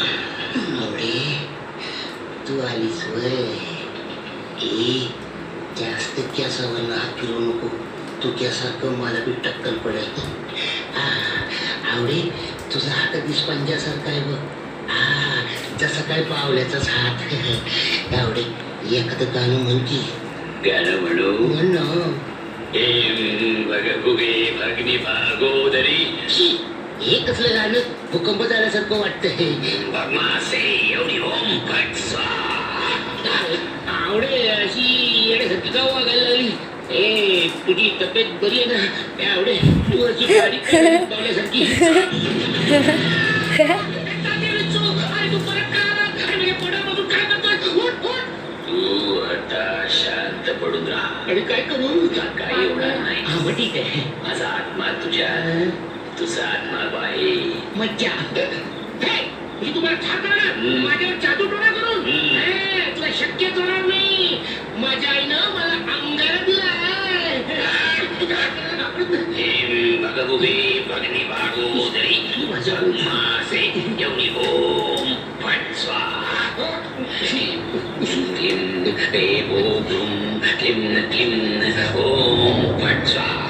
आवडे तू आलीस वय ए जास्त केसावर हात फिरवू नको तू केसारखं मला बी टक्कल पडेल आवडे तुझा हात दिस पंजासारखा आहे बघ जसं काय पावल्याचाच हात आवडे एखादं गाणं म्हणती गाणं म्हणू म्हण ना भगभुगे भगनी भागोदरी हे कसलं गाणं भूकंप झाल्यासारखं वाटतंय भगमासे एवढी ओम फट स्वाहा आवडे अशी येण्यासारखी का वागायला लागली ए तुझी तब्येत बरी आहे ना आवडे तू अशी गाडी पावल्यासारखी तू आता शांत पडून राहा आणि काय करू काही होणार नाही हा मग ठीक आहे माझा आत्मा तुझ्यात तुझा आत्मा बाहेर मज्जा मी तुम्हाला ठाकणार माझ्यावर जादूटोणा करून तुला शक्यच होणार नाही माझ्या आईनं मला अंगारा दिलाय भगभुगे भगनी भागोदरी भगमासे एवढी ओम फट स्वाहा क्लीं देवो क्लीं क्लीं ओम फट स्वाहा